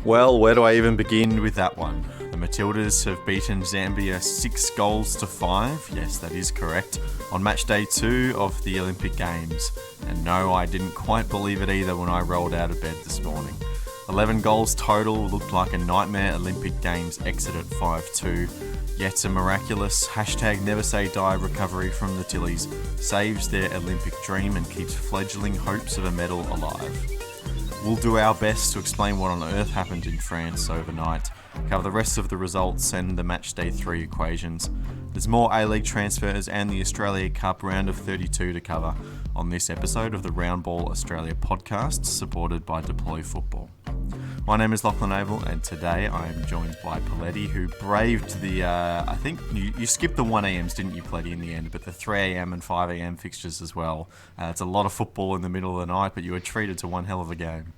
Well, where do I even begin with that one? The Matildas have beaten Zambia 6-5. Yes, that is correct. On match day 2 of the Olympic Games. And no, I didn't quite believe it either when I rolled out of bed this morning. 11 goals total looked like a nightmare Olympic Games exit at 5-2. Yet a miraculous never say die recovery from the Tillies saves their Olympic dream and keeps fledgling hopes of a medal alive. We'll do our best to explain what on earth happened in France overnight, cover the rest of the results and the match day 3 equations. There's more A-League transfers and the Australia Cup round of 32 to cover on this episode of the Round Ball Australia podcast, supported by Deploy Football. My name is Lachlan Avil, and today I am joined by Poletti, who braved the, I think you skipped the 1am, didn't you, Poletti, in the end, but the 3am and 5am fixtures as well. It's a lot of football in the middle of the night, but you were treated to one hell of a game.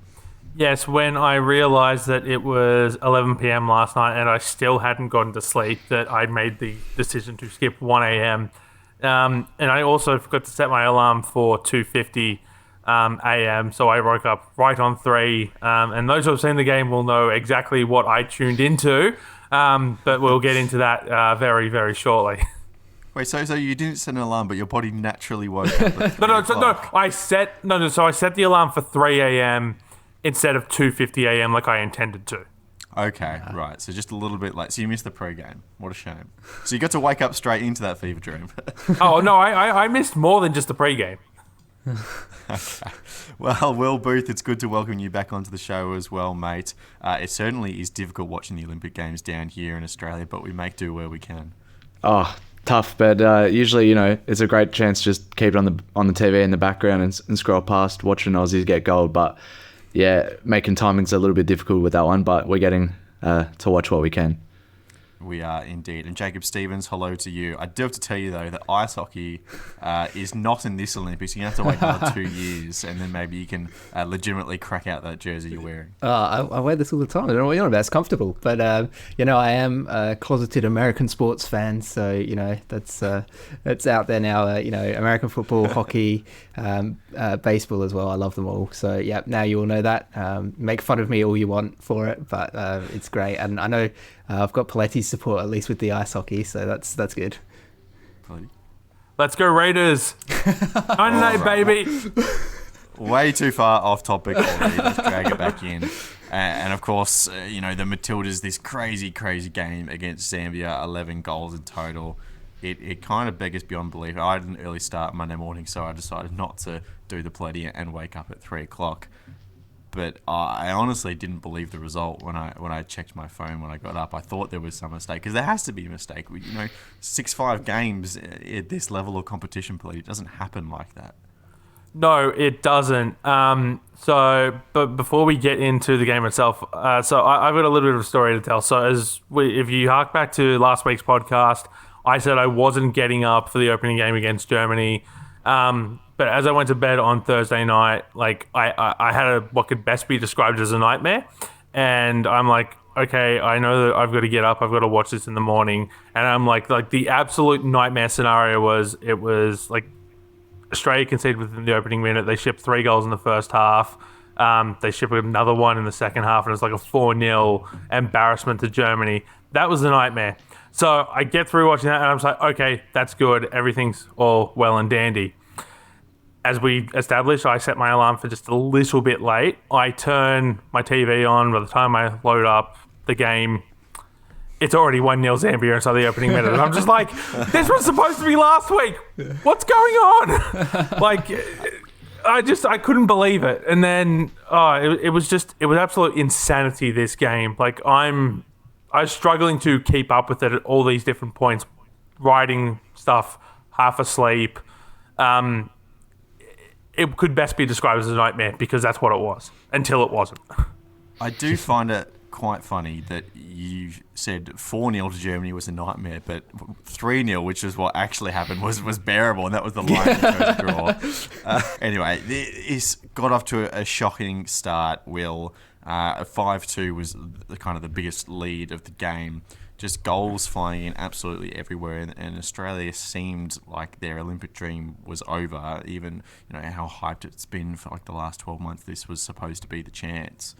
Yes, when I realised that it was 11 p.m. last night and I still hadn't gotten to sleep, that I made the decision to skip 1 a.m. And I also forgot to set my alarm for 2:50 a.m. So I woke up right on 3. And those who have seen the game will know exactly what I tuned into. But we'll get into that very, very shortly. Wait, so you didn't set an alarm, but your body naturally woke up at 3 So I set the alarm for 3 a.m. instead of 2:50 a.m. like I intended to. Okay, right. So just a little bit late. So you missed the pre-game. What a shame. So you got to wake up straight into that fever dream. Oh, no, I missed more than just the pre-game. Okay. Well, Will Booth, it's good to welcome you back onto the show as well, mate. It certainly is difficult watching the Olympic Games down here in Australia, but we make do where we can. Oh, tough, but usually, it's a great chance to just keep it on the TV in the background and scroll past watching Aussies get gold, but yeah, making timing's a little bit difficult with that one, but we're getting to watch what we can. We are indeed. And Jacob Stevens, hello to you. I do have to tell you, though, that ice hockey is not in this Olympics. You have to wait another 2 years, and then maybe you can legitimately crack out that jersey you're wearing. I wear this all the time. I don't know what you're on about. It's comfortable. But, I am a closeted American sports fan. So, that's out there now. American football, hockey, baseball as well. I love them all. So, yeah, now you all know that. Make fun of me all you want for it, but it's great. And I know I've got Poletti's support, at least with the ice hockey, so that's good. Let's go Raiders! 98, baby! Way too far off topic already. Let's drag it back in. And of course, the Matildas, this crazy, crazy game against Zambia, 11 goals in total. It kind of beggars beyond belief. I had an early start Monday morning, so I decided not to do the Poletti and wake up at 3 o'clock. But I honestly didn't believe the result when I checked my phone when I got up. I thought there was some mistake, because there has to be a mistake. 6-5 games at this level of competition, it doesn't happen like that. No, it doesn't. But before we get into the game itself, I've got a little bit of a story to tell. So if you hark back to last week's podcast, I said I wasn't getting up for the opening game against Germany. But as I went to bed on Thursday night, I had what could best be described as a nightmare. And I'm like, okay, I know that I've got to get up. I've got to watch this in the morning. And I'm like the absolute nightmare scenario was Australia conceded within the opening minute. They shipped 3 goals in the first half. They shipped another one in the second half, and it's like a 4-0 embarrassment to Germany. That was the nightmare. So I get through watching that, and I'm just like, okay, that's good. Everything's all well and dandy. As we established, I set my alarm for just a little bit late. I turn my TV on. By the time I load up the game, it's already 1-0 Zambia inside the opening minute. And I'm just like, this was supposed to be last week. What's going on? I couldn't believe it. And then it was absolute insanity, this game. I was struggling to keep up with it at all these different points, writing stuff, half asleep. It could best be described as a nightmare, because that's what it was, until it wasn't. I do find it quite funny that you said 4-0 to Germany was a nightmare, but 3-0, which is what actually happened, was bearable, and that was the line you chose to draw. Anyway, it's got off to a shocking start, Will. 5-2 was the biggest lead of the game. Just goals flying in absolutely everywhere, and Australia seemed like their Olympic dream was over. Even how hyped it's been for the last 12 months, this was supposed to be the chance.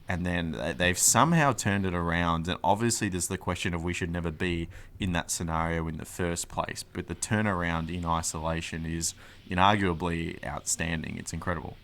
and then they've somehow turned it around. And obviously there's the question of we should never be in that scenario in the first place, but the turnaround in isolation is inarguably outstanding. It's incredible.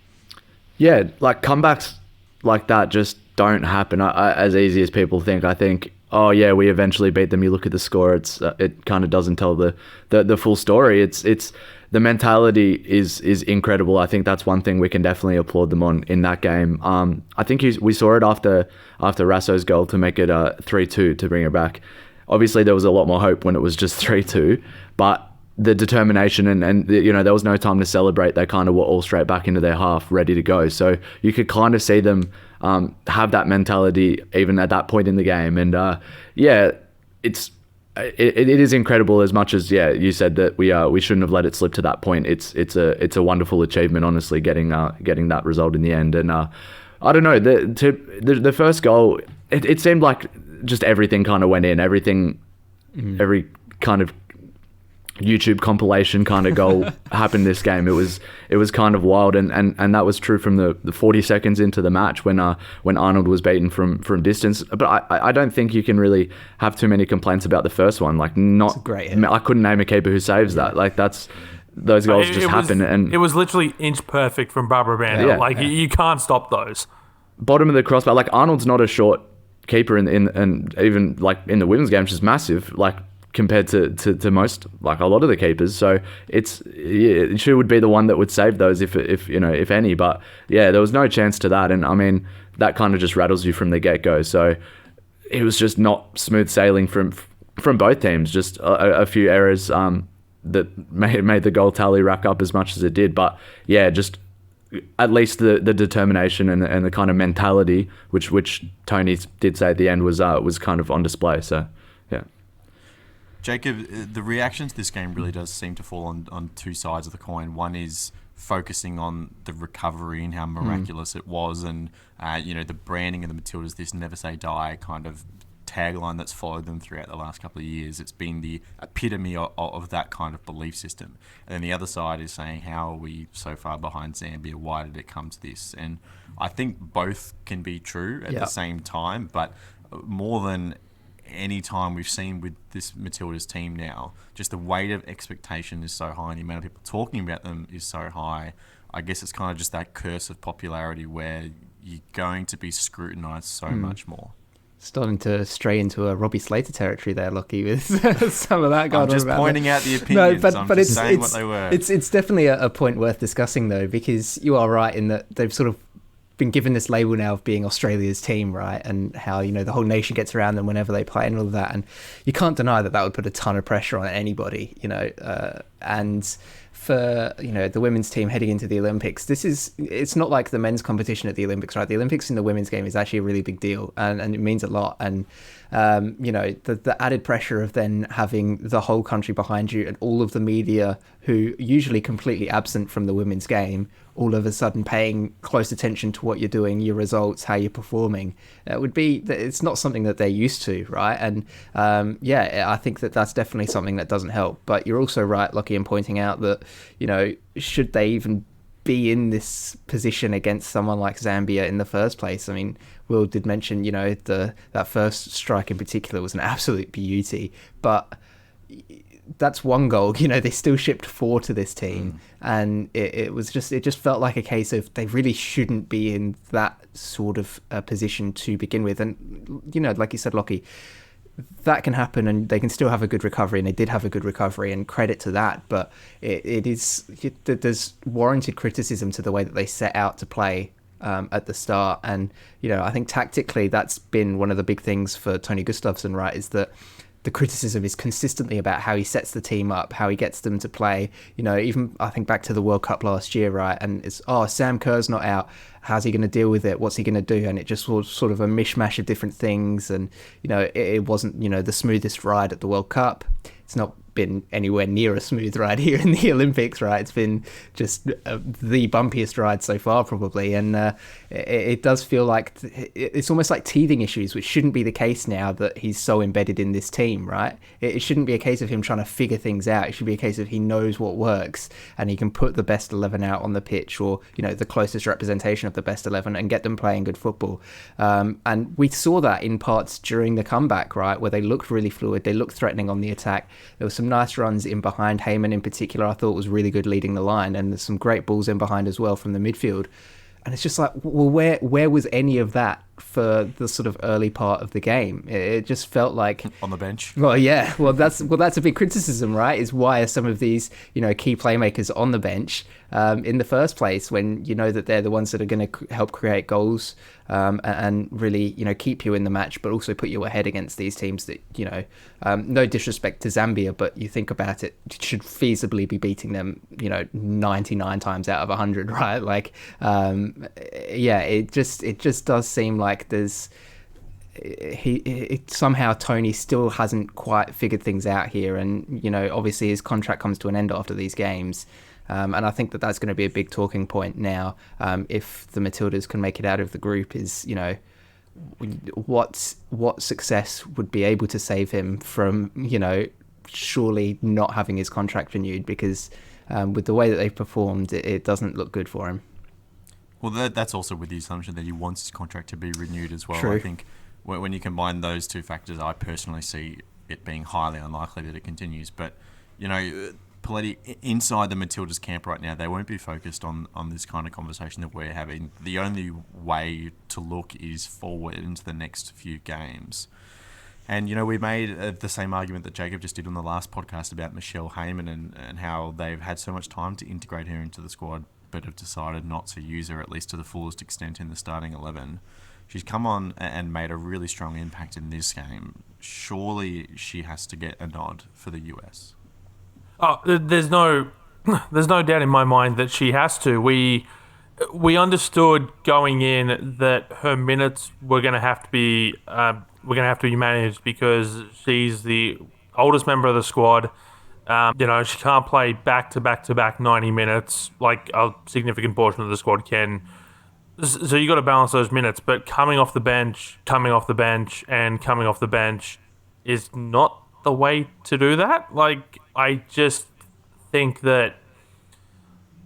Yeah, like comebacks like that just don't happen as easy as people think. I think, oh yeah, we eventually beat them. You look at the score, it kind of doesn't tell the full story. It's the mentality is incredible. I think that's one thing we can definitely applaud them on in that game. I think we saw it after Rasso's goal to make it 3-2 to bring it back. Obviously, there was a lot more hope when it was just 3-2, but the determination and there was no time to celebrate. They kind of were all straight back into their half, ready to go. So you could kind of see them have that mentality even at that point in the game. And it is incredible. As much as you said that we shouldn't have let it slip to that point. It's a wonderful achievement, honestly, getting that result in the end. And I don't know, the first goal, it seemed like just everything kind of went in. Every kind of YouTube compilation kind of goal happened this game. It was kind of wild, and that was true from the 40 seconds into the match when Arnold was beaten from distance. But I don't think you can really have too many complaints about the first one. Like, not great. I couldn't name a keeper who saves that. Like, those goals just happen, and it was literally inch perfect from Barbara Bandel. You can't stop those. Bottom of the crossbar. Like, Arnold's not a short keeper and even like in the women's game, which is massive. Like, compared to most, like a lot of the keepers. So she would be the one that would save those if any. But yeah, there was no chance to that. And I mean, that kind of just rattles you from the get-go. So it was just not smooth sailing from both teams. Just a few errors that made the goal tally rack up as much as it did. But yeah, just at least the determination and the kind of mentality, which Tony did say at the end was kind of on display. So yeah. Jacob, the reaction to this game really does seem to fall on two sides of the coin. One is focusing on the recovery and how miraculous it was, and the branding of the Matildas, this never say die kind of tagline that's followed them throughout the last couple of years. It's been the epitome of that kind of belief system. And then the other side is saying, how are we so far behind Zambia? Why did it come to this? And I think both can be true at the same time, but more than any time we've seen with this Matildas team now, just the weight of expectation is so high and the amount of people talking about them is so high. I guess it's kind of just that curse of popularity where you're going to be scrutinised so much more. Starting to stray into a Robbie Slater territory there, Lockie, with some of that going on. I'm just pointing out the opinions. No, but just saying what they were. It's definitely a point worth discussing, though, because you are right in that they've sort of been given this label now of being Australia's team, right? And how, the whole nation gets around them whenever they play and all of that. And you can't deny that would put a ton of pressure on anybody, and for, the women's team heading into the Olympics, it's not like the men's competition at the Olympics, right? The Olympics in the women's game is actually a really big deal, and it means a lot. And, the added pressure of then having the whole country behind you and all of the media who usually completely absent from the women's game, all of a sudden paying close attention to what you're doing, your results, how you're performing, it's not something that they're used to, right? And I think that's definitely something that doesn't help. But you're also right, Lockie, in pointing out that, should they even be in this position against someone like Zambia in the first place? I mean, Will did mention, that first strike in particular was an absolute beauty, but that's one goal. They still shipped 4 to this team, and it just felt like a case of they really shouldn't be in that sort of position to begin with. And like you said, Lockie, that can happen, and they can still have a good recovery, and they did have a good recovery, and credit to that. But there's warranted criticism to the way that they set out to play at the start. And I think tactically that's been one of the big things for Tony Gustafsson, right? Is that the criticism is consistently about how he sets the team up, how he gets them to play. Even I think back to the World Cup last year, right? And it's, Sam Kerr's not out. How's he going to deal with it? What's he going to do? And it just was sort of a mishmash of different things. And, it wasn't, the smoothest ride at the World Cup. It's not been anywhere near a smooth ride here in the Olympics, right? It's been just the bumpiest ride so far, probably. And it does feel like it's almost like teething issues, which shouldn't be the case now that he's so embedded in this team, right? It shouldn't be a case of him trying to figure things out. It should be a case of he knows what works and he can put the best 11 out on the pitch, or, you know, the closest representation of the best 11, and get them playing good football. And we saw that in parts during the comeback, right, where they looked really fluid, they looked threatening on the attack. There were some nice runs in behind. Heyman in particular, I thought, was really good leading the line, and there's some great balls in behind as well from the midfield. And it's just like, well, where was any of that for the sort of early part of the game? It just felt like on the bench. Well, yeah. Well, that's a big criticism, right? Is why are some of these, you know, key playmakers on the bench in the first place, when you know that they're the ones that are going to help create goals and really, you know, keep you in the match, but also put you ahead against these teams that, you know, no disrespect to Zambia, but you think about it, should feasibly be beating them, you know, 99 times out of 100, right? Like, yeah, it just does seem like there's somehow Tony still hasn't quite figured things out here, and, you know, obviously his contract comes to an end after these games. And I think that that's going to be a big talking point now, if the Matildas can make it out of the group, is, you know, what success would be able to save him from, you know, surely not having his contract renewed, because with the way that they've performed, it doesn't look good for him. Well, that's also with the assumption that he wants his contract to be renewed as well. True. I think when you combine those two factors, I personally see it being highly unlikely that it continues. But, you know, Poletti, inside the Matildas camp right now, they won't be focused on this kind of conversation that we're having. The only way to look is forward into the next few games. And, you know, we made the same argument that Jacob just did on the last podcast about Michelle Heyman and how they've had so much time to integrate her into the squad, but have decided not to use her, at least to the fullest extent, in the starting 11. She's come on and made a really strong impact in this game. Surely she has to get a nod for the US. Oh, there's no doubt in my mind that she has to. We understood going in that her minutes were going to have to be managed, because she's the oldest member of the squad. You know, she can't play back to back 90 minutes like a significant portion of the squad can. So you got to balance those minutes. But coming off the bench is not the way to do that. Like, I just think that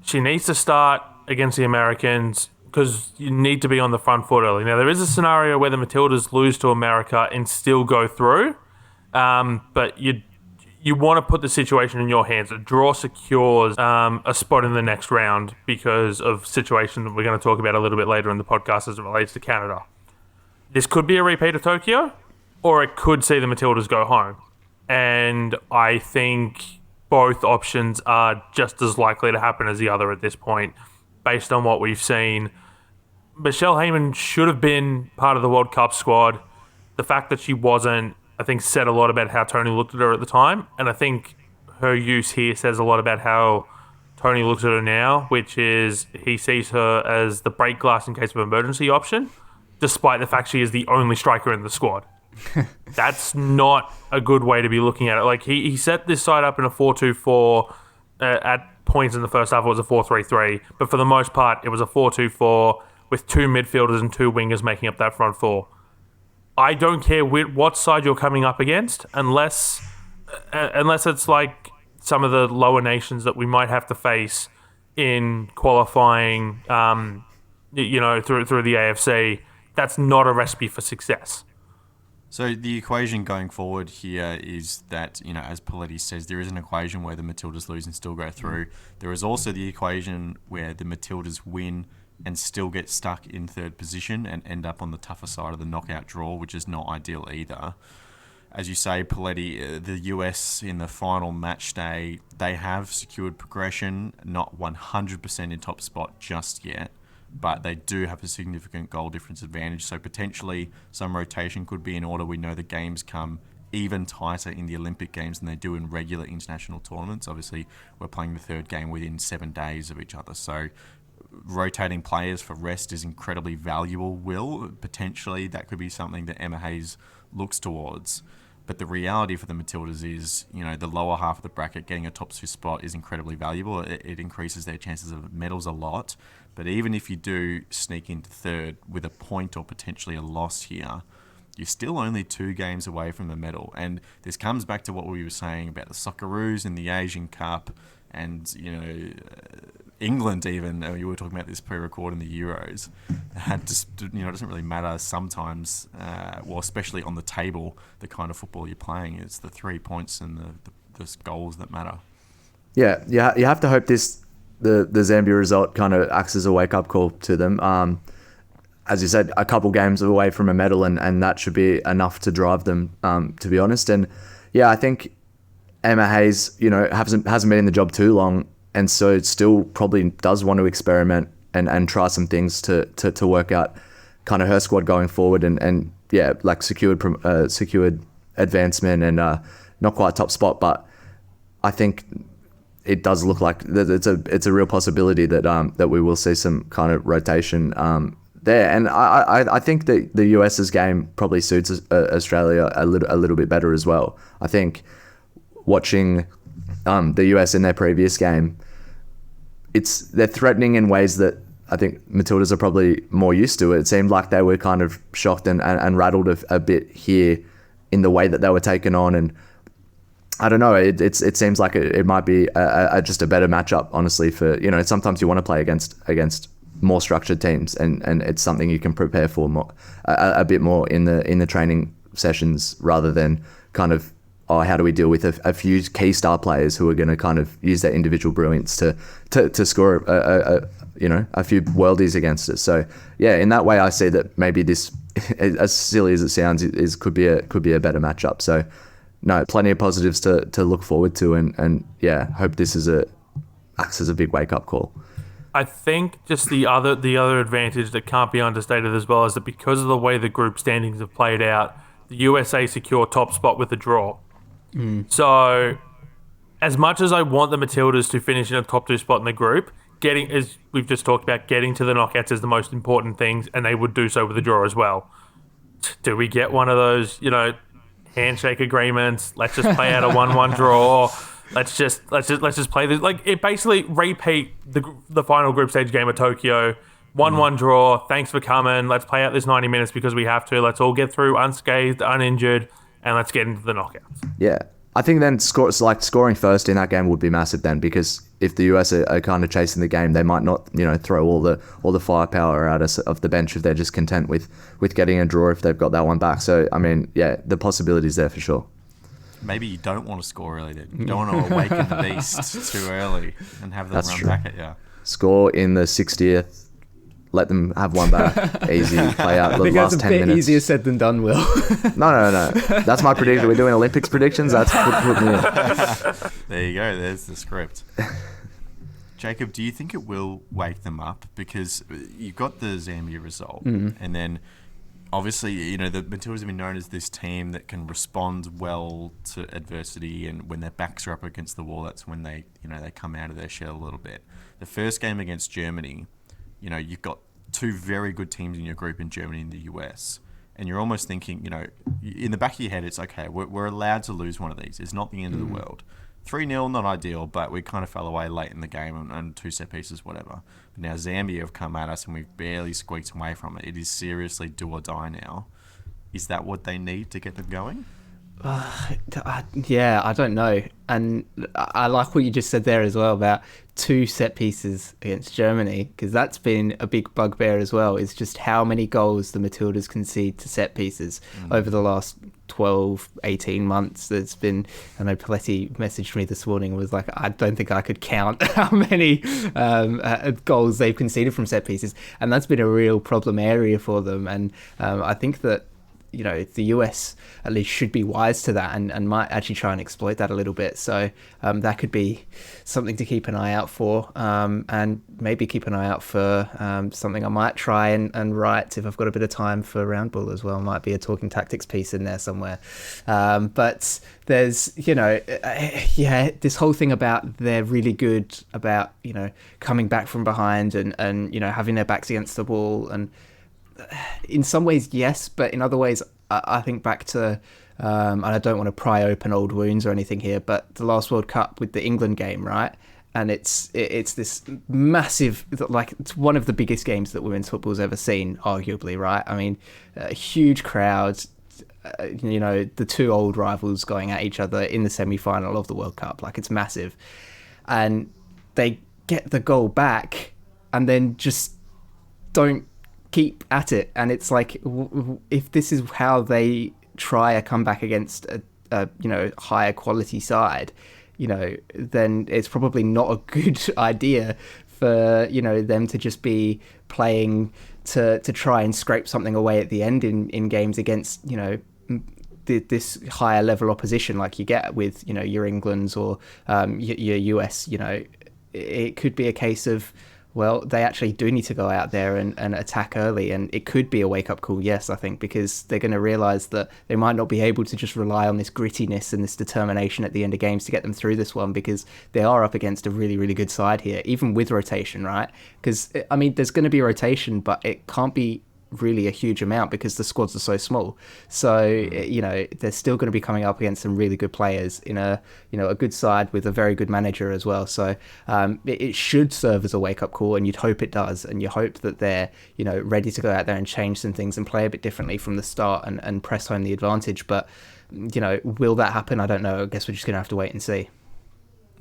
she needs to start against the Americans, because you need to be on the front foot early. Now, there is a scenario where the Matildas lose to America and still go through, but you want to put the situation in your hands. A draw secures a spot in the next round because of situation that we're going to talk about a little bit later in the podcast as it relates to Canada. This could be a repeat of Tokyo, or it could see the Matildas go home. And I think both options are just as likely to happen as the other at this point, based on what we've seen. Michelle Heyman should have been part of the World Cup squad. The fact that she wasn't, I think, said a lot about how Tony looked at her at the time. And I think her use here says a lot about how Tony looks at her now, which is he sees her as the break glass in case of emergency option, despite the fact she is the only striker in the squad. That's not a good way to be looking at it. Like, he set this side up in a 4-2-4. At points in the first half, it was a 4-3-3. But for the most part, it was a 4-2-4 with two midfielders and two wingers making up that front four. I don't care what side you're coming up against, unless it's like some of the lower nations that we might have to face in qualifying, you know, through the AFC. That's not a recipe for success. So the equation going forward here is that, you know, as Poletti says, there is an equation where the Matildas lose and still go through. There is also the equation where the Matildas win and still get stuck in third position and end up on the tougher side of the knockout draw, which is not ideal either. As you say, Poletti, the US in the final match day, they have secured progression, not 100% in top spot just yet, but they do have a significant goal difference advantage. So potentially some rotation could be in order. We know the games come even tighter in the Olympic Games than they do in regular international tournaments. Obviously, we're playing the third game within 7 days of each other. So rotating players for rest is incredibly valuable. Potentially that could be something that Emma Hayes looks towards. But the reality for the Matildas is, the lower half of the bracket, getting a top 2 spot is incredibly valuable. It increases their chances of medals a lot. But even if you do sneak into third with a point or potentially a loss here, you're still only 2 games away from the medal. And this comes back to what we were saying about the Socceroos in the Asian Cup and, England even. You were talking about this pre-record in the Euros. It doesn't really matter sometimes, especially on the table, the kind of football you're playing. It's the 3 points and the goals that matter. Yeah, you have to hope the Zambia result kind of acts as a wake-up call to them. As you said, a couple games away from a medal, and that should be enough to drive them, to be honest. And yeah, I think Emma Hayes, hasn't been in the job too long, and so still probably does want to experiment and try some things to work out kind of her squad going forward, and yeah, like secured advancement and not quite top spot, but I think it does look like it's a real possibility that we will see some kind of rotation there. And I think that the US's game probably suits Australia a little bit better as well. I think watching the US in their previous game, they're threatening in ways that I think Matildas are probably more used to. It seemed like they were kind of shocked and rattled a bit here in the way that they were taken on, and I don't know. It seems like it might be just a better matchup, honestly. For sometimes you want to play against more structured teams, and it's something you can prepare for more, a bit more in the training sessions, rather than kind of, how do we deal with a few key star players who are going to kind of use their individual brilliance to score a few worldies against us. So yeah, in that way, I see that maybe this, as silly as it sounds, could be a better matchup. So no, plenty of positives to look forward to, and yeah, hope this acts as a big wake up call. I think just the other advantage that can't be understated as well is that because of the way the group standings have played out, the USA secure top spot with a draw. So as much as I want the Matildas to finish in a top 2 spot in the group, as we've just talked about, getting to the knockouts is the most important things, and they would do so with a draw as well. Do we get one of those, handshake agreements? Let's just play out a 1-1 draw. Let's just play this. Like, it basically repeat the final group stage game of Tokyo. 1-1 draw. Thanks for coming. Let's play out this 90 minutes because we have to. Let's all get through unscathed, uninjured, and let's get into the knockouts. Yeah. I think then scoring first in that game would be massive then, because if the US are kind of chasing the game, they might not, throw all the firepower out of the bench if they're just content with getting a draw if they've got that one back. So, I mean, yeah, the possibility's there for sure. Maybe you don't want to score early then. You don't want to awaken the beast too early and have them run back at you. Score in the 60th. Let them have one back. Easy. Play out the last 10 minutes. A bit easier said than done, Will. No. That's my prediction. We're doing Olympics predictions. That's put me in. There you go. There's the script. Jacob, do you think it will wake them up? Because you've got the Zambia result, and then obviously, the Matildas have been known as this team that can respond well to adversity, and when their backs are up against the wall, that's when they come out of their shell a little bit. The first game against Germany, you've got 2 very good teams in your group in Germany and the US, and you're almost thinking, in the back of your head, it's okay, we're allowed to lose one of these. It's not the end of the world. 3-0, not ideal, but we kind of fell away late in the game and 2 set pieces, whatever. But now Zambia have come at us and we've barely squeaked away from it. It is seriously do or die now. Is that what they need to get them going? Yeah, I don't know. And I like what you just said there as well about 2 set pieces against Germany, because that's been a big bugbear as well, is just how many goals the Matildas concede to set pieces over the last 12, 18 months. There's been, I know Poletti messaged me this morning and was like, I don't think I could count how many goals they've conceded from set pieces. And that's been a real problem area for them. And I think that the US at least should be wise to that and might actually try and exploit that a little bit. So that could be something to keep an eye out for, and maybe keep an eye out for something I might try and write if I've got a bit of time for Round Ball as well. Might be a talking tactics piece in there somewhere. But there's, this whole thing about they're really good about, coming back from behind and having their backs against the wall, and in some ways, yes, but in other ways, I think back to and I don't want to pry open old wounds or anything here, but the last World Cup with the England game, right? And it's this massive, like, it's one of the biggest games that women's football's ever seen, arguably, right? I mean, huge crowds, the two old rivals going at each other in the semi-final of the World Cup. Like, it's massive. And they get the goal back and then just don't keep at it. And it's like, if this is how they try a comeback against a higher quality side, then it's probably not a good idea for, them to just be playing to try and scrape something away at the end in games against, this higher level opposition like you get with, your Englands or your US. It could be a case of, well, they actually do need to go out there and attack early. And it could be a wake-up call, yes, I think, because they're going to realise that they might not be able to just rely on this grittiness and this determination at the end of games to get them through this one, because they are up against a really, really good side here, even with rotation, right? Because, I mean, there's going to be rotation, but it can't be really a huge amount because the squads are so small. So, they're still going to be coming up against some really good players in a good side with a very good manager as well. So it should serve as a wake-up call, and you'd hope it does, and you hope that they're ready to go out there and change some things and play a bit differently from the start and press home the advantage. But will that happen? I don't know. I guess we're just going to have to wait and see.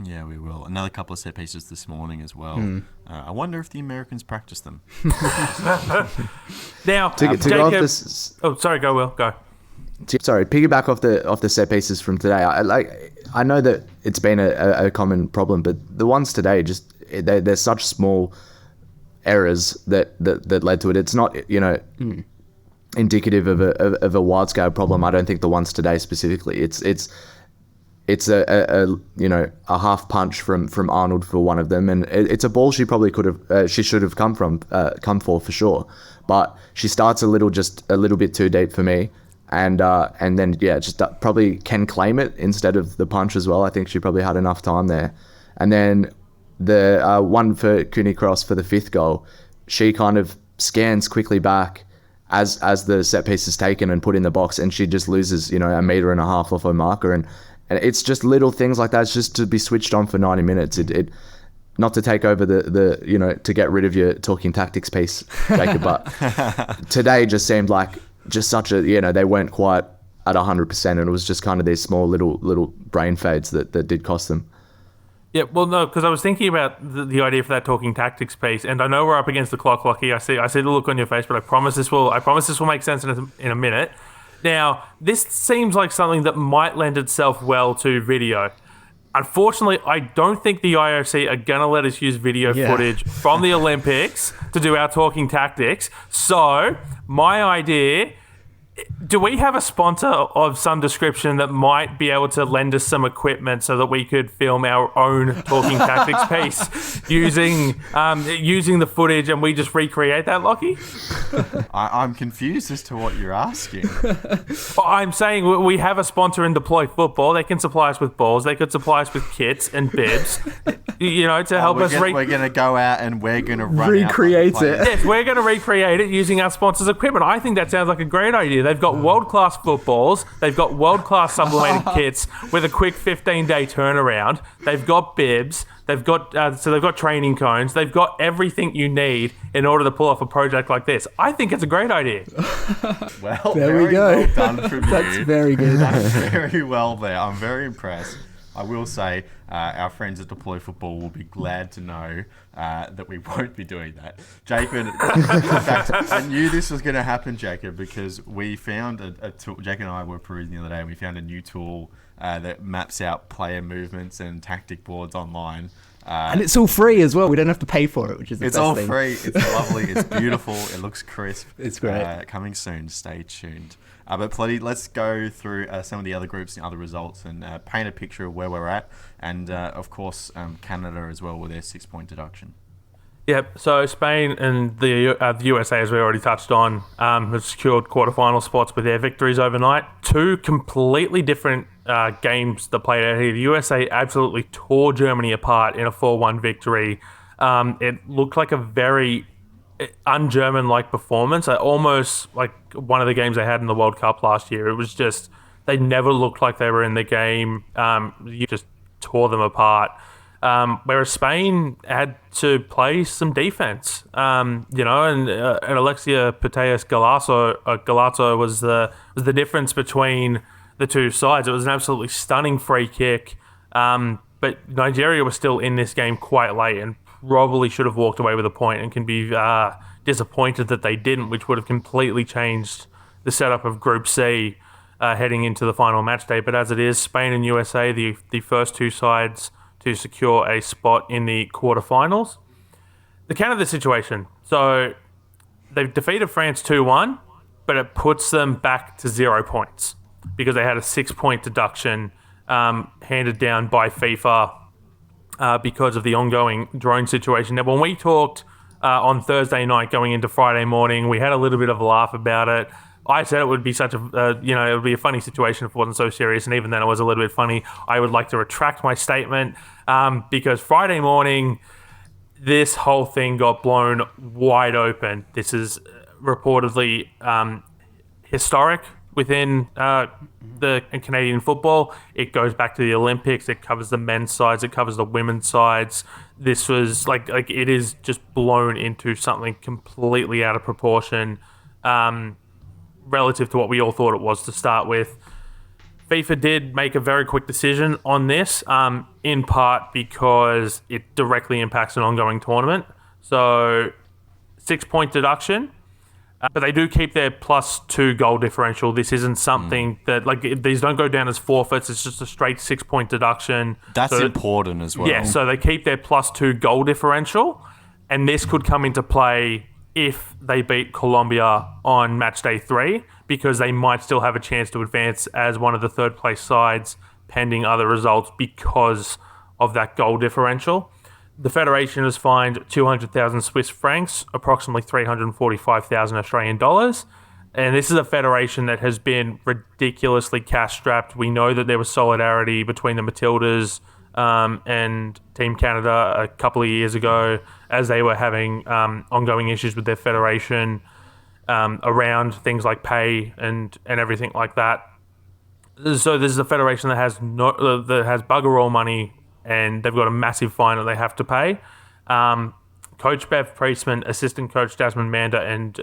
Yeah, we will. Another couple of set pieces this morning as well. I wonder if the Americans practice them. Now, to go off this, sorry, go Will, go. Piggyback off the set pieces from today. I know that it's been a common problem, but the ones today they're such small errors that led to it. It's not indicative of a wide scale problem. I don't think the ones today specifically. It's a half punch from Arnold for one of them, and it's a ball she probably she should have come for sure, but she starts a little bit too deep for me, and then probably can claim it instead of the punch as well. I think she probably had enough time there, and then the one for Cooney Cross for the fifth goal, she kind of scans quickly back as the set piece is taken and put in the box, and she just loses a metre and a half off her marker. And it's just little things like that. It's just to be switched on for 90 minutes. It not to take over the to get rid of your talking tactics piece, Jacob, but today just seemed like just such a, they weren't quite at 100%, and it was just kind of these small little brain fades that did cost them. Yeah, well, no, because I was thinking about the idea for that talking tactics piece, and I know we're up against the clock, Lockie. I see the look on your face, but I promise this will make sense in a minute. Now, this seems like something that might lend itself well to video. Unfortunately, I don't think the IOC are going to let us use video footage from the Olympics to do our talking tactics. So, my idea, do we have a sponsor of some description that might be able to lend us some equipment so that we could film our own talking tactics piece using the footage, and we just recreate that, Lockie? I'm confused as to what you're asking. I'm saying we have a sponsor in Deploy Football. They can supply us with balls. They could supply us with kits and bibs, to help us. We're going to go out and we're going to recreate it. Yes, we're going to recreate it using our sponsor's equipment. I think that sounds like a great idea. They've got world-class footballs. They've got world-class sublimated kits with a quick 15-day turnaround. They've got bibs. They've got they've got training cones. They've got everything you need in order to pull off a project like this. I think it's a great idea. Well, there we go. Well done from That's you. very good. That's very well there. I'm very impressed. I will say our friends at Deploy Football will be glad to know that we won't be doing that. Jacob, in fact, I knew this was going to happen, Jacob, because we found a tool. Jacob and I were perusing the other day, and we found a new tool that maps out player movements and tactic boards online. And it's all free as well. We don't have to pay for it, which is the best thing. It's all free. It's lovely. It's beautiful. It looks crisp. It's great. Coming soon. Stay tuned. But Poletti, let's go through some of the other groups and other results and paint a picture of where we're at. And, of course, Canada as well with their 6-point deduction. Yep, so Spain and the USA, as we already touched on, have secured quarterfinal spots with their victories overnight. Two completely different games that played out here. The USA absolutely tore Germany apart in a 4-1 victory. It looked like a very un-German-like performance, almost like one of the games they had in the World Cup last year. It was just They never looked like they were in the game. You just tore them apart. Whereas Spain had to play some defense, and Alexia Putellas Galazo was the difference between the two sides. It was an absolutely stunning free kick, but Nigeria was still in this game quite late and probably should have walked away with a point, and can be disappointed that they didn't, which would have completely changed the setup of Group C heading into the final match day. But as it is, Spain and USA, the first two sides to secure a spot in the quarterfinals. The Canada situation. So they've defeated France 2-1, but it puts them back to 0 points because they had a 6-point deduction handed down by FIFA because of the ongoing drone situation. Now, when we talked on Thursday night going into Friday morning, we had a little bit of a laugh about it. I said it would be such a, it would be a funny situation if it wasn't so serious, and even then it was a little bit funny. I would like to retract my statement because Friday morning, this whole thing got blown wide open. This is reportedly historic within the Canadian football. It goes back to the Olympics. It covers the men's sides. It covers the women's sides. This was like it is just blown into something completely out of proportion. Relative to what we all thought it was to start with. FIFA did make a very quick decision on this, in part because it directly impacts an ongoing tournament. So 6-point deduction, but they do keep their +2 goal differential. This isn't something that, these don't go down as forfeits. It's just a straight 6-point deduction. That's important as well. Yeah, so they keep their +2 goal differential, and this could come into play if they beat Colombia on match day 3, because they might still have a chance to advance as one of the third place sides pending other results because of that goal differential. The Federation has fined 200,000 Swiss francs, approximately 345,000 Australian dollars. And this is a federation that has been ridiculously cash-strapped. We know that there was solidarity between the Matildas and Team Canada a couple of years ago as they were having ongoing issues with their federation around things like pay and everything like that. So this is a federation that has bugger all money, and they've got a massive fine that they have to pay. Coach Bev Priestman, assistant coach Desmond Manda, and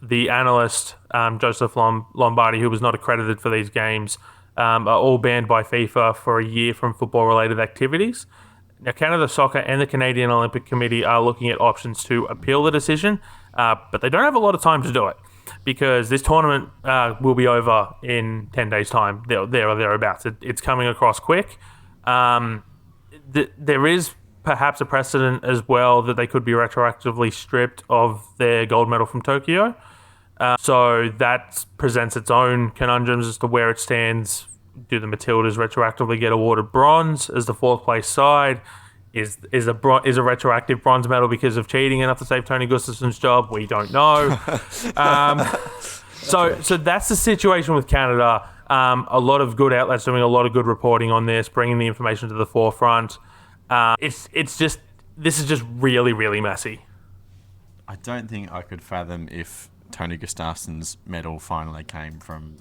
the analyst Joseph Lombardi, who was not accredited for these games, are all banned by FIFA for a year from football-related activities. Now, Canada Soccer and the Canadian Olympic Committee are looking at options to appeal the decision, but they don't have a lot of time to do it because this tournament will be over in 10 days' time, there or thereabouts. It's coming across quick. There is perhaps a precedent as well that they could be retroactively stripped of their gold medal from Tokyo. So that presents its own conundrums as to where it stands. Do the Matildas retroactively get awarded bronze as the fourth place side? Is a retroactive bronze medal because of cheating enough to save Tony Gustafson's job? We don't know. So that's the situation with Canada. A lot of good outlets doing a lot of good reporting on this, bringing the information to the forefront. This is just really, really messy. I don't think I could fathom if Tony Gustafson's medal finally came from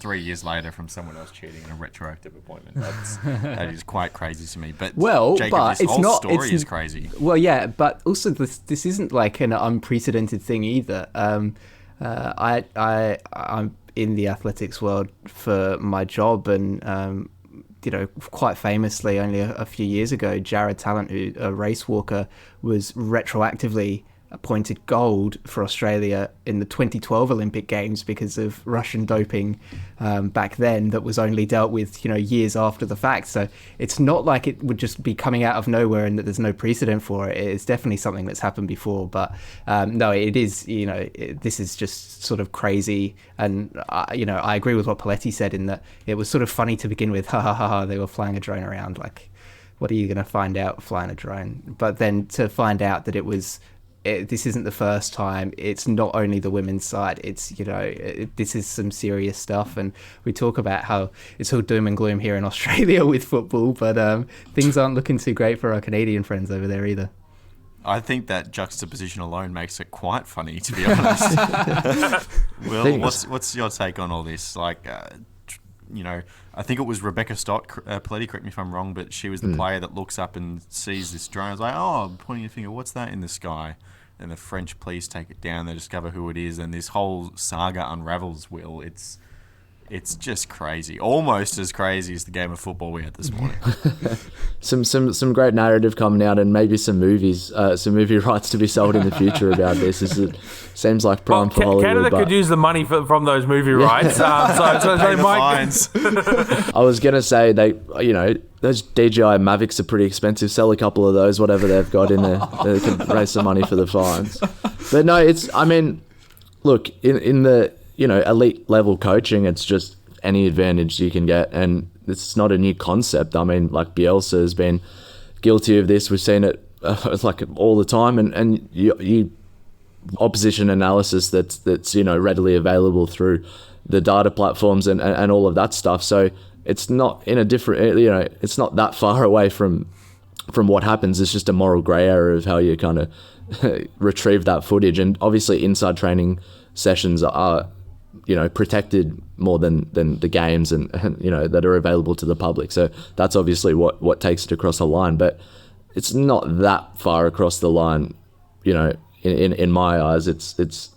3 years later from someone else cheating in a retroactive appointment. That is quite crazy to me. But Jacob, but this whole story is crazy. Well, yeah, but also this isn't like an unprecedented thing either. I'm in the athletics world for my job, and quite famously, only a few years ago, Jared Talent, who a race walker, was retroactively appointed gold for Australia in the 2012 Olympic Games because of Russian doping back then that was only dealt with years after the fact. So it's not like it would just be coming out of nowhere and that there's no precedent for it. It's definitely something that's happened before, but no, it is, this is just sort of crazy. And I agree with what Poletti said in that it was sort of funny to begin with. They were flying a drone around. Like, what are you going to find out flying a drone? But then to find out that this isn't the first time. It's not only the women's side. It's, this is some serious stuff. And we talk about how it's all doom and gloom here in Australia with football, but things aren't looking too great for our Canadian friends over there either. I think that juxtaposition alone makes it quite funny, to be honest. Will, what's your take on all this? I think it was Rebecca Stott, Poletti, correct me if I'm wrong, but she was the player that looks up and sees this drone. I was like, oh, pointing a finger, what's that in the sky? And the French police take it down. They discover who it is, and this whole saga unravels. Will it's just crazy, almost as crazy as the game of football we had this morning. Some great narrative coming out, and maybe some movie rights to be sold in the future about this. It seems like prime for Hollywood. Canada could use the money from those movie rights, so they might. I was gonna say those DJI Mavics are pretty expensive. Sell a couple of those, whatever they've got in there, they can raise some money for the fines. But no, look, in the elite level coaching, it's just any advantage you can get, and it's not a new concept. I mean, like Bielsa has been guilty of this. We've seen it all the time, and you opposition analysis that's readily available through the data platforms and all of that stuff. So it's not in a different, it's not that far away from what happens. It's just a moral grey area of how you kind of retrieve that footage, and obviously inside training sessions are protected more than the games and that are available to the public. So that's obviously what takes it across the line, but it's not that far across the line, in my eyes. It's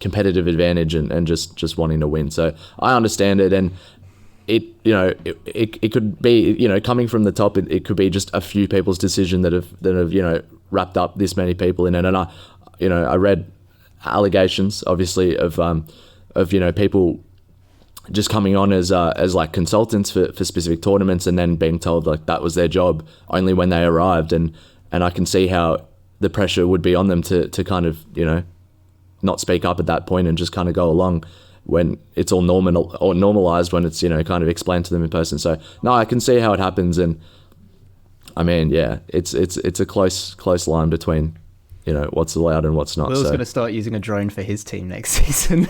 competitive advantage and just wanting to win. So I understand it, and it could be, coming from the top, it could be just a few people's decision that have wrapped up this many people in it. And I read allegations obviously of people just coming on as like consultants for specific tournaments, and then being told like that was their job only when they arrived, and I can see how the pressure would be on them to kind of not speak up at that point and just kind of go along when it's all normal or normalized when it's kind of explained to them in person. So no, I can see how it happens, and I mean, yeah, it's a close line between what's allowed and what's not. Will's going to start using a drone for his team next season.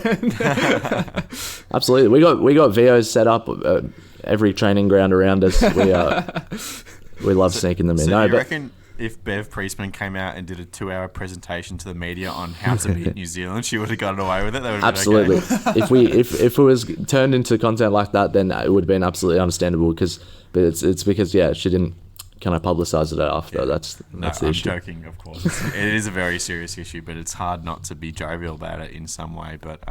Absolutely. We got VOs set up every training ground around us. We love sneaking them in. So you reckon if Bev Priestman came out and did a 2-hour presentation to the media on how to beat New Zealand, she would have gotten away with it? That would have absolutely. Okay. If it was turned into content like that, then it would have been absolutely understandable. But it's because she didn't kind of publicise it after. Yeah. That's the issue. I'm joking, of course. It is a very serious issue, but it's hard not to be jovial about it in some way. But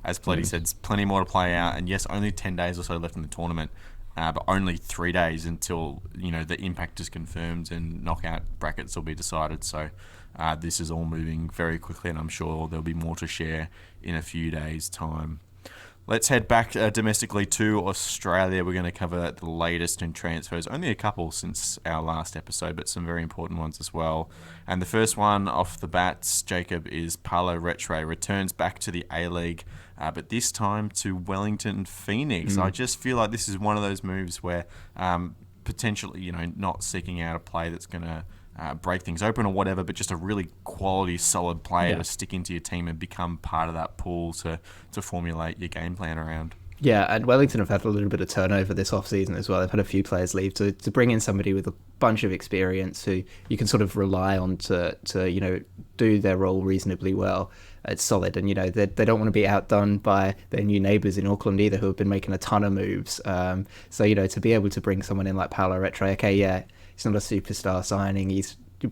as Poletti said, it's plenty more to play out. And yes, only 10 days or so left in the tournament, but only 3 days until the impact is confirmed and knockout brackets will be decided. So this is all moving very quickly, and I'm sure there'll be more to share in a few days' time. Let's head back domestically to Australia. We're going to cover the latest in transfers. Only a couple since our last episode, but some very important ones as well. And the first one off the bat, Jacob, is Paulo Retre. Returns back to the A-League, but this time to Wellington Phoenix. I just feel like this is one of those moves where potentially, not seeking out a play that's going to break things open or whatever, but just a really quality, solid player to stick into your team and become part of that pool to formulate your game plan around. Yeah, and Wellington have had a little bit of turnover this off-season as well. They've had a few players leave. To bring in somebody with a bunch of experience who you can sort of rely on to do their role reasonably well, it's solid. And, they don't want to be outdone by their new neighbours in Auckland either, who have been making a ton of moves. So, to be able to bring someone in like Paulo Retre, okay, yeah, he's not a superstar signing.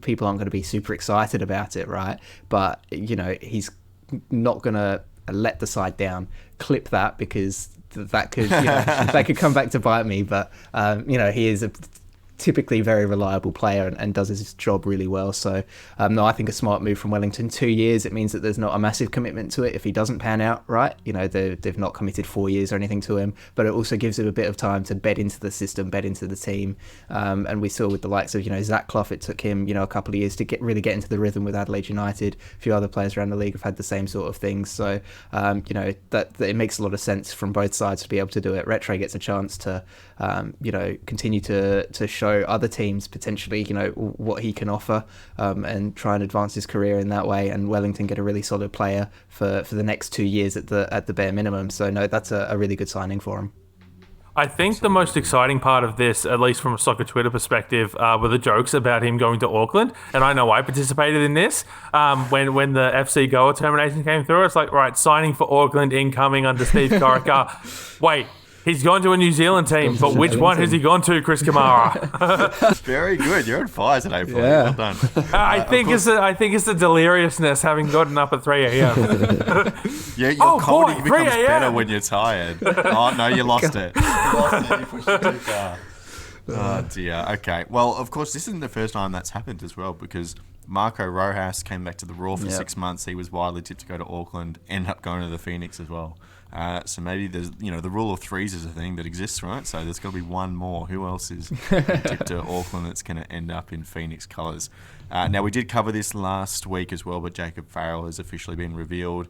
People aren't going to be super excited about it, right? But, he's not going to let the side down. Clip that, because that could that could come back to bite me. But he is a typically very reliable player and does his job really well. So no, I think a smart move from Wellington. 2 years, it means that there's not a massive commitment to it if he doesn't pan out right. They've not committed 4 years or anything to him, but it also gives him a bit of time to bed into the system, bed into the team. And we saw with the likes of Zach Clough, it took him a couple of years to really get into the rhythm with Adelaide United. A few other players around the league have had the same sort of things. So that it makes a lot of sense from both sides to be able to do it. Retre gets a chance to continue to show other teams potentially what he can offer, and try and advance his career in that way, and Wellington get a really solid player for the next 2 years at the bare minimum. So no, that's a really good signing for him. I think the most exciting part of this, at least from a soccer Twitter perspective, were the jokes about him going to Auckland. And I know I participated in this when the FC Goa termination came through. It's like, right, signing for Auckland incoming under Steve Corica. Wait, He's gone to a New Zealand team, but which one has he gone to, Chris Kamara? Very good. You're on fire today, Paul. Yeah. Well done. I think it's the deliriousness having gotten up at 3 a.m. Yeah, your colding becomes 3 a.m. better when you're tired. Oh, no, you lost it. You lost it. You pushed it too far. Oh, dear. Okay. Well, of course, this isn't the first time that's happened as well, because Marco Rojas came back to the Raw for 6 months. He was widely tipped to go to Auckland, ended up going to the Phoenix as well. So maybe there's, the rule of threes is a thing that exists, right? So there's got to be one more. Who else is tipped to Auckland that's going to end up in Phoenix colours? Now, we did cover this last week as well, but Jacob Farrell has officially been revealed.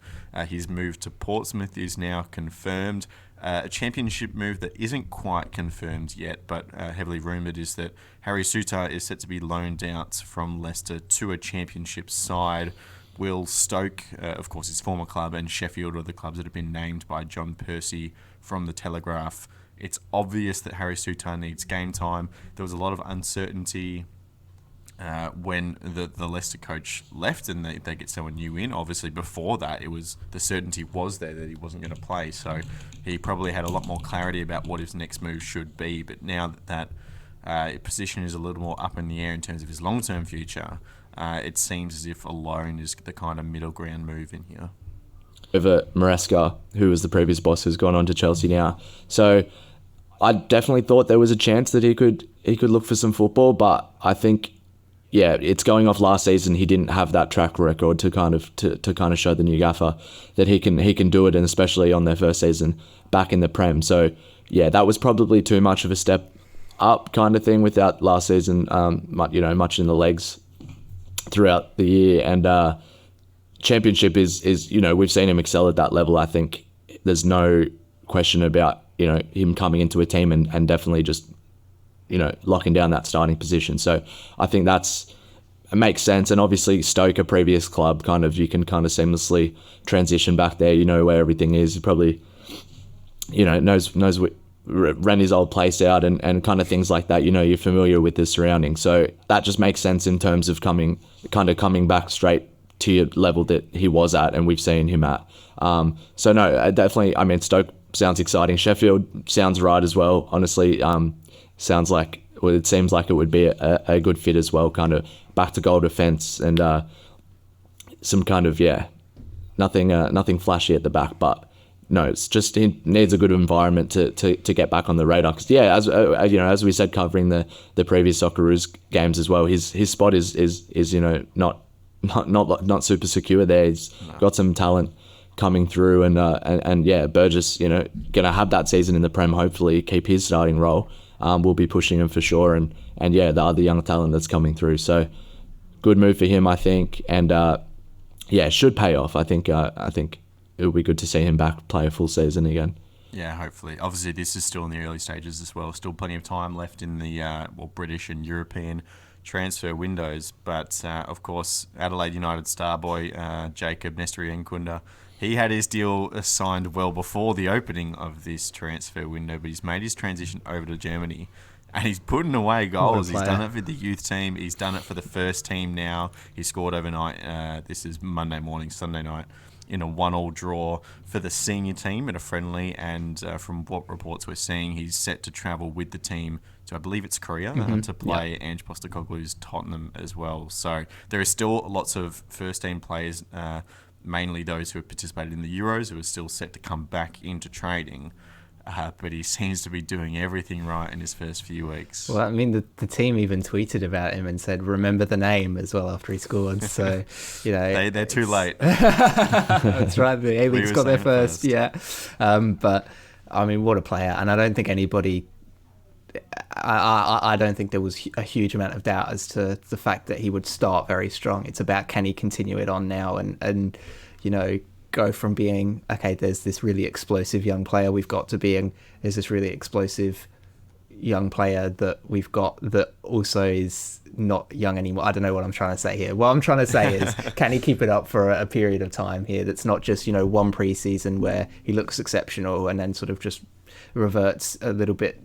His move to Portsmouth is now confirmed. A championship move that isn't quite confirmed yet, but heavily rumoured, is that Harry Souttar is set to be loaned out from Leicester to a championship side. Will Stoke, of course, his former club, and Sheffield are the clubs that have been named by John Percy from the Telegraph. It's obvious that Harry Souttar needs game time. There was a lot of uncertainty when the Leicester coach left and they get someone new in. Obviously, before that, the certainty was there that he wasn't going to play. So he probably had a lot more clarity about what his next move should be. But now that position is a little more up in the air in terms of his long-term future, it seems as if a loan is the kind of middle ground move in here. Over Maresca, who was the previous boss, who's gone on to Chelsea now. So I definitely thought there was a chance that he could look for some football, but I think, yeah, it's going off last season. He didn't have that track record to kind of show the new gaffer that he can do it, and especially on their first season back in the Prem. So yeah, that was probably too much of a step up kind of thing without last season, much in the legs throughout the year. And Championship is we've seen him excel at that level. I think there's no question about him coming into a team and definitely just locking down that starting position. So I think it makes sense. And obviously Stoke, a previous club, you can seamlessly transition back there. Where everything is. He probably knows Rennie's old place out and kind of things like that. You're familiar with the surroundings, so that just makes sense in terms of coming back straight to your level that he was at and we've seen him at. So no, definitely. I mean, Stoke sounds exciting. Sheffield sounds right as well. Honestly, it seems like it would be a good fit as well. Kind of back to goal defence and some kind of nothing flashy at the back, but. No, it's just he needs a good environment to get back on the radar. Because as we said, covering the previous Socceroos games as well, his spot is not super secure there. He's got some talent coming through, and Burgess, gonna have that season in the Prem. Hopefully, keep his starting role. We'll be pushing him for sure, and the other young talent that's coming through. So, good move for him, I think, and should pay off. I think it would be good to see him back play a full season again. Yeah, hopefully. Obviously, this is still in the early stages as well. Still plenty of time left in the British and European transfer windows. But, of course, Adelaide United star boy Jacob Nestori-Nkunda, he had his deal signed well before the opening of this transfer window, but he's made his transition over to Germany. And he's putting away goals. He's done it for the youth team. He's done it for the first team now. He scored overnight. This is Sunday night, in a 1-1 draw for the senior team at a friendly, and from what reports we're seeing, he's set to travel with the team to, I believe it's Korea, to play Ange Postecoglou's Tottenham as well. So there is still lots of first-team players, mainly those who have participated in the Euros, who are still set to come back into trading. But he seems to be doing everything right in his first few weeks. Well, I mean, the team even tweeted about him and said, remember the name as well after he scored. So, they're too late. That's right. The A-League's got there first. Yeah. But, I mean, what a player. And I don't think anybody... I don't think there was a huge amount of doubt as to the fact that he would start very strong. It's about, can he continue it on now and go from being, okay, there's this really explosive young player we've got, to being, there's this really explosive young player that we've got that also is not young anymore. I don't know what I'm trying to say here. What I'm trying to say is, can he keep it up for a period of time here that's not just, one pre-season where he looks exceptional and then sort of just reverts a little bit,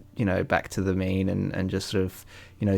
back to the mean and just sort of,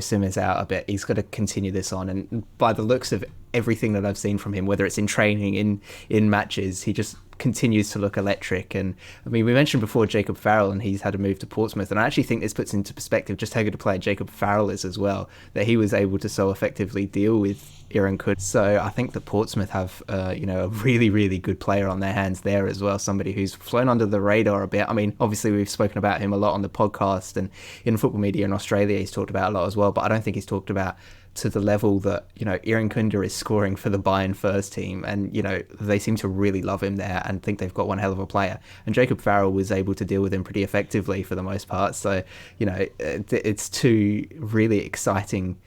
simmers out a bit. He's got to continue this on. And by the looks of everything that I've seen from him, whether it's in training, in matches, he just continues to look electric. And I mean, we mentioned before Jacob Farrell, and he's had a move to Portsmouth, and I actually think this puts into perspective just how good a player Jacob Farrell is as well, that he was able to so effectively deal with Iran Kund. So I think that Portsmouth have a really, really good player on their hands there as well, somebody who's flown under the radar a bit. I mean, obviously we've spoken about him a lot on the podcast, and in football media in Australia he's talked about a lot as well, but I don't think he's talked about to the level that, Iran Kunda is scoring for the Bayern first team, and, they seem to really love him there and think they've got one hell of a player. And Jacob Farrell was able to deal with him pretty effectively for the most part. So, it's two really exciting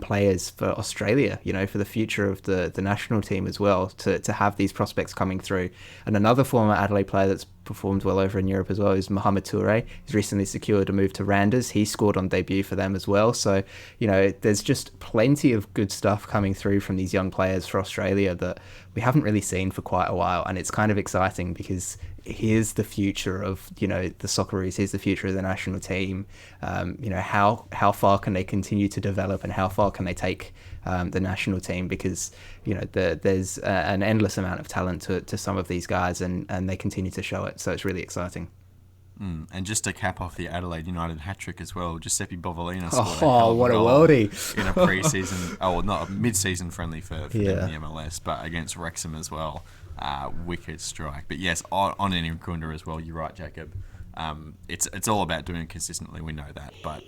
players for Australia, for the future of the national team as well, to have these prospects coming through. And another former Adelaide player that's performed well over in Europe as well is Mohamed Toure. He's recently secured a move to Randers. He scored on debut for them as well. So, there's just plenty of good stuff coming through from these young players for Australia that we haven't really seen for quite a while. And it's kind of exciting because here's the future of, the Socceroos, here's the future of the national team. How far can they continue to develop, and how far can they take the national team? Because, there's an endless amount of talent to some of these guys, and they continue to show it. So it's really exciting. And just to cap off the Adelaide United hat-trick as well, Giuseppe Bovolina scored what a worldie in a pre-season, not a mid-season friendly for them in the MLS, but against Wrexham as well. Wicked strike. But yes, on Iran Kunda as well, you're right, Jacob. It's all about doing it consistently, we know that, but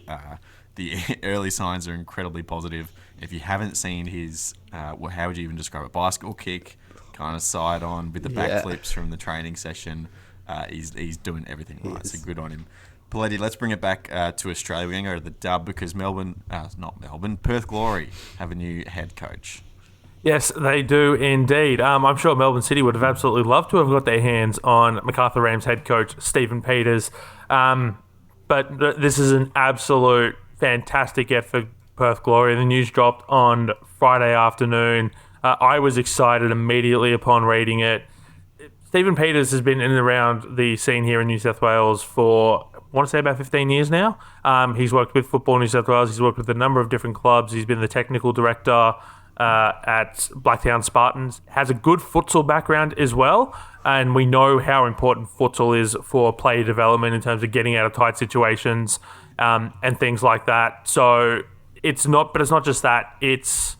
the early signs are incredibly positive. If you haven't seen his, how would you even describe it, bicycle kick, kind of side on with the backflips from the training session, he's doing everything right, so good on him. Poletti, let's bring it back to Australia. We're going to go to the dub because Perth Glory have a new head coach. Yes, they do indeed. I'm sure Melbourne City would have absolutely loved to have got their hands on MacArthur Rams head coach Stephen Peters. But this is an absolute fantastic get for Perth Glory. The news dropped on Friday afternoon. I was excited immediately upon reading it. Stephen Peters has been in and around the scene here in New South Wales for, I want to say, about 15 years now. He's worked with Football New South Wales. He's worked with a number of different clubs. He's been the technical director at Blacktown Spartans. Has a good futsal background as well, and we know how important futsal is for player development in terms of getting out of tight situations and things like that. So it's not just that, it's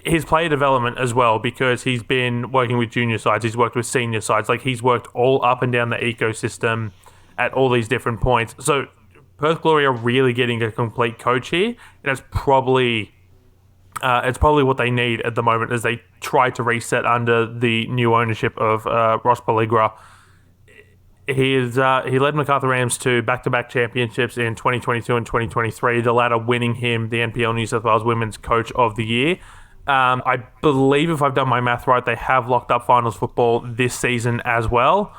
his player development as well, because he's been working with junior sides, he's worked with senior sides, like he's worked all up and down the ecosystem at all these different points. So Perth Glory are really getting a complete coach here, and it's probably what they need at the moment as they try to reset under the new ownership of Ross Peligra. He led MacArthur Rams to back-to-back championships in 2022 and 2023, the latter winning him the NPL New South Wales Women's Coach of the Year. I believe, if I've done my math right, they have locked up finals football this season as well,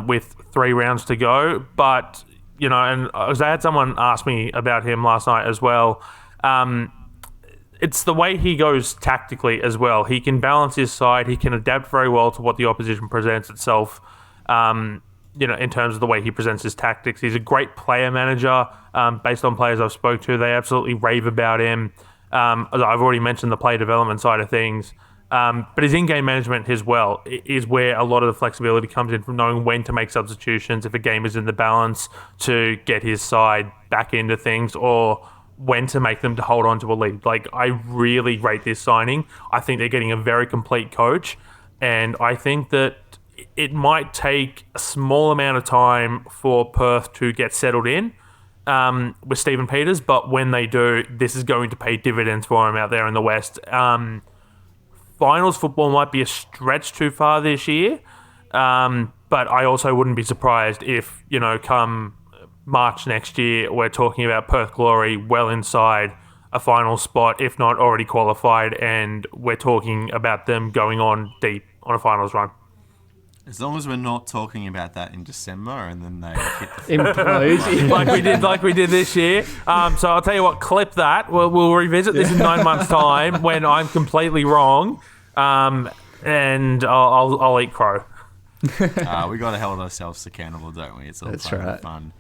with 3 rounds to go. But, and I had someone ask me about him last night as well. It's the way he goes tactically as well. He can balance his side. He can adapt very well to what the opposition presents itself, in terms of the way he presents his tactics. He's a great player manager. Based on players I've spoke to, they absolutely rave about him. I've already mentioned the player development side of things. But his in-game management as well is where a lot of the flexibility comes in, from knowing when to make substitutions if a game is in the balance to get his side back into things, or when to make them to hold on to a lead. Like, I really rate this signing. I think they're getting a very complete coach, and I think that it might take a small amount of time for Perth to get settled in with Stephen Peters, but when they do, this is going to pay dividends for him out there in the West. Finals football might be a stretch too far this year, but I also wouldn't be surprised if, come March next year, we're talking about Perth Glory well inside a final spot, if not already qualified, and we're talking about them going on deep on a finals run. As long as we're not talking about that in December and then they hit the implode like we did this year. So I'll tell you what, clip that. We'll revisit this in 9 months' time when I'm completely wrong, and I'll eat crow. We got to hold ourselves accountable, don't we? It's all That's part right. of fun.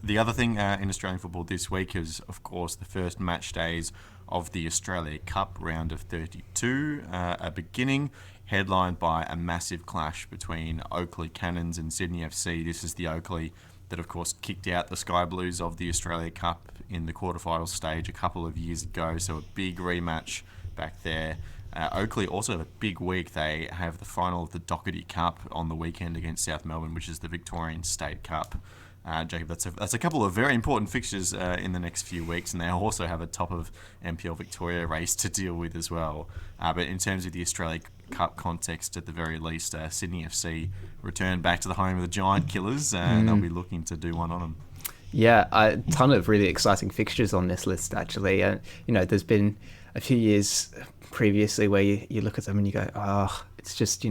The other thing in Australian football this week is, of course, the first match days of the Australia Cup round of 32 are beginning, headlined by a massive clash between Oakley Cannons and Sydney FC. This is the Oakley that, of course, kicked out the Sky Blues of the Australia Cup in the quarterfinal stage a couple of years ago, so a big rematch back there. Oakley also have a big week. They have the final of the Doherty Cup on the weekend against South Melbourne, which is the Victorian State Cup. Jacob, that's a couple of very important fixtures in the next few weeks, and they also have a top of NPL Victoria race to deal with as well. But in terms of the Australia Cup context, at the very least, Sydney FC return back to the home of the Giant Killers, and they'll be looking to do one on them. Yeah, a ton of really exciting fixtures on this list, actually. There's been a few years previously where you look at them and you go, it's just,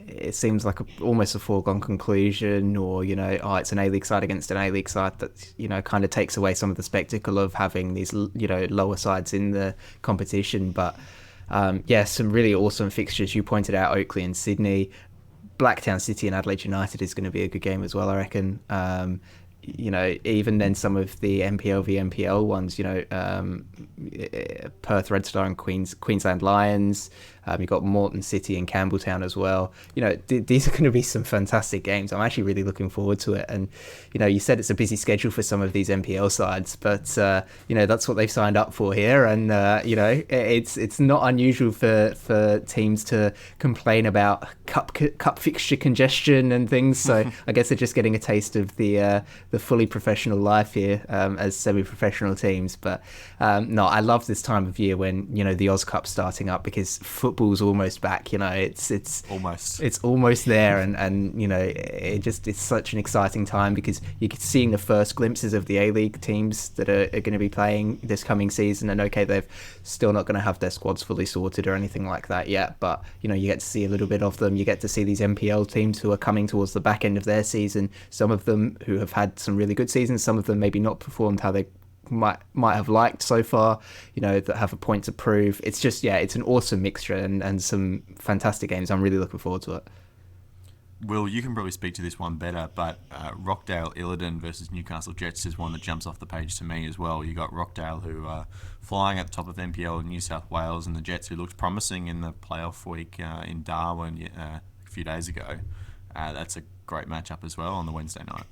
it seems like almost a foregone conclusion, or it's an A-League side against an A-League side that kind of takes away some of the spectacle of having these lower sides in the competition. But some really awesome fixtures. You pointed out Oakley and Sydney. Blacktown City and Adelaide United is going to be a good game as well, I reckon. Even then some of the NPL v NPL ones, Perth Red Star and Queensland Lions. You've got Moreton City and Campbelltown as well. These are going to be some fantastic games. I'm actually really looking forward to it. And, you said it's a busy schedule for some of these NPL sides, but, that's what they've signed up for here. And, it's not unusual for teams to complain about cup fixture congestion and things. So I guess they're just getting a taste of the fully professional life here as semi-professional teams. But, no, I love this time of year when, the Aus Cup's starting up, because football's almost back. It's almost there, and it's such an exciting time, because you're seeing the first glimpses of the A-League teams that are going to be playing this coming season. And okay, they've still not going to have their squads fully sorted or anything like that yet, but you get to see a little bit of them. You get to see these NPL teams who are coming towards the back end of their season, some of them who have had some really good seasons, some of them maybe not performed how they might have liked so far, that have a point to prove. It's just, it's an awesome mixture and some fantastic games. I'm really looking forward to it. Will, you can probably speak to this one better, but Rockdale Illidan versus Newcastle Jets is one that jumps off the page to me as well. You got Rockdale, who are flying at the top of NPL in New South Wales, and the Jets, who looked promising in the playoff week in Darwin a few days ago. That's a great matchup as well on the Wednesday night.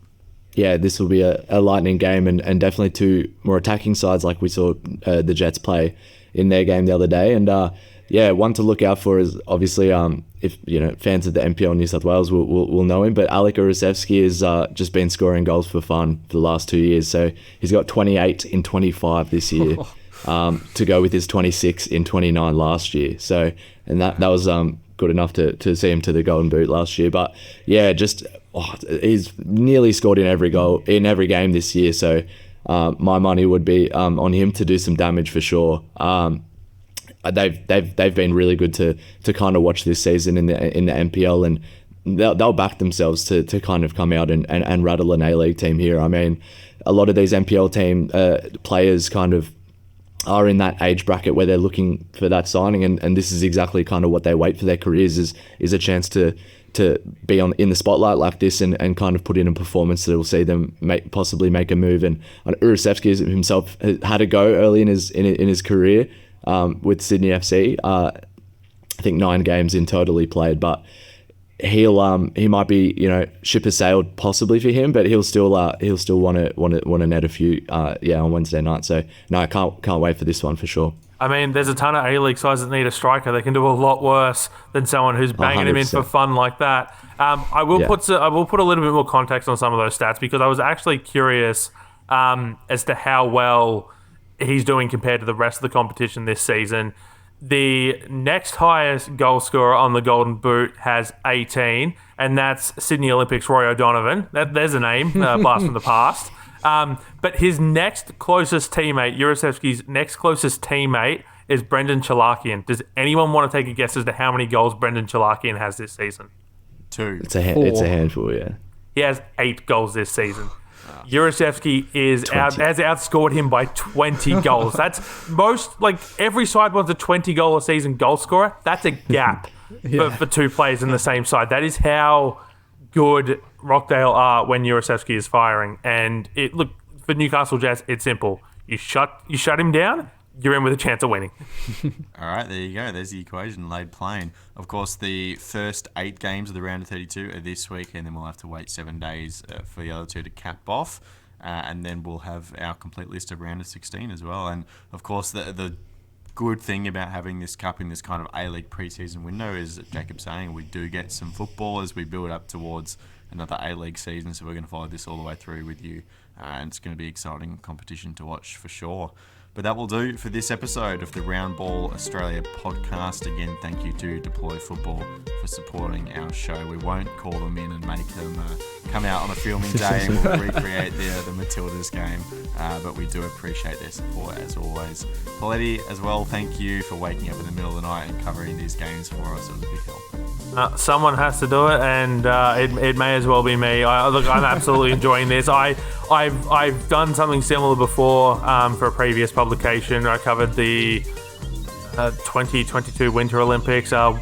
Yeah, this will be a lightning game, and definitely two more attacking sides like we saw the Jets play in their game the other day. And one to look out for is obviously if fans of the NPL New South Wales will know him, but Alec Urusevski has just been scoring goals for fun for the last 2 years. So he's got 28 in 25 this year, to go with his 26 in 29 last year. So and that was good enough to see him to the Golden Boot last year. But yeah, he's nearly scored in every goal in every game this year. So my money would be on him to do some damage for sure. They've been really good to kind of watch this season in the NPL, and they'll back themselves to kind of come out and rattle an A-League team here. I mean, a lot of these NPL team players kind of are in that age bracket where they're looking for that signing, and this is exactly kind of what they wait for their careers is a chance to be in the spotlight like this and kind of put in a performance that will see them possibly make a move. And Urusevski himself had a go early in his career with Sydney FC. I think 9 games in total he played, but he might be ship has sailed possibly for him, but he'll still want to net a few on Wednesday night. So no, I can't wait for this one for sure. I mean, there's a ton of A-League sides that need a striker. They can do a lot worse than someone who's banging him in for fun like that. I will put a little bit more context on some of those stats, because I was actually curious as to how well he's doing compared to the rest of the competition this season. The next highest goal scorer on the Golden Boot has 18, and that's Sydney Olympics' Roy O'Donovan. There's a name, blast from the past. But his next closest teammate, Urusevski's next closest teammate, is Brendan Chalakian. Does anyone want to take a guess as to how many goals Brendan Chalakian has this season? 2. It's a handful, yeah. He has 8 goals this season. Urusevski has outscored him by 20 goals. That's most, like, every side wants a 20-goal a season goal scorer. That's a gap for 2 players in the same side. That is how good Rockdale are when Urusevski is firing. And for Newcastle Jets, it's simple. You shut him down, you're in with a chance of winning. All right, there you go. There's the equation laid plain. Of course, the first 8 games of the round of 32 are this week, and then we'll have to wait 7 days for the other 2 to cap off. And then we'll have our complete list of round of 16 as well. And, of course, the good thing about having this cup in this kind of A-League pre-season window is, Jacob's saying, we do get some football as we build up towards another A-League season. So we're going to follow this all the way through with you. And it's going to be exciting competition to watch for sure. But that will do for this episode of the Round Ball Australia podcast. Again, thank you to Deploy Football for supporting our show. We won't call them in and make them come out on a filming day and we'll recreate the Matildas game. But we do appreciate their support as always. Poletti, as well, thank you for waking up in the middle of the night and covering these games for us. It was a big help. Someone has to do it, and it may as well be me. I'm absolutely enjoying this. I've done something similar before for a previous publication. I covered the 2022 Winter Olympics on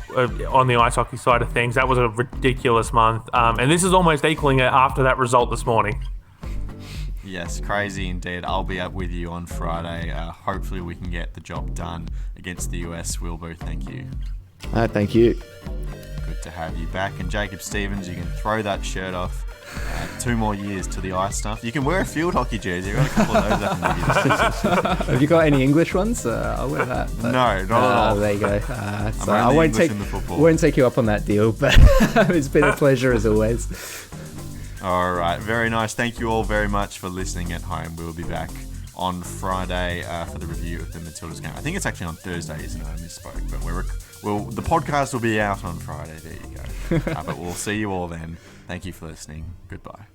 the ice hockey side of things. That was a ridiculous month, and this is almost equaling it after that result this morning. Yes, crazy indeed. I'll be up with you on Friday. Hopefully we can get the job done against the US. Wilbur, thank you. Thank you. Good to have you back. And Jacob Stevens, you can throw that shirt off. 2 more years to the ice stuff. You can wear a field hockey jersey. I've got a couple of those I can give you. Have you got any English ones? I'll wear that. But, no, not at all. There you go. So I only won't English take you up on that deal, but it's been a pleasure as always. All right, very nice. Thank you all very much for listening at home. We'll be back on Friday for the review of the Matildas game. I think it's actually on Thursday, isn't it? I misspoke, but the podcast will be out on Friday. There you go. But we'll see you all then. Thank you for listening. Goodbye.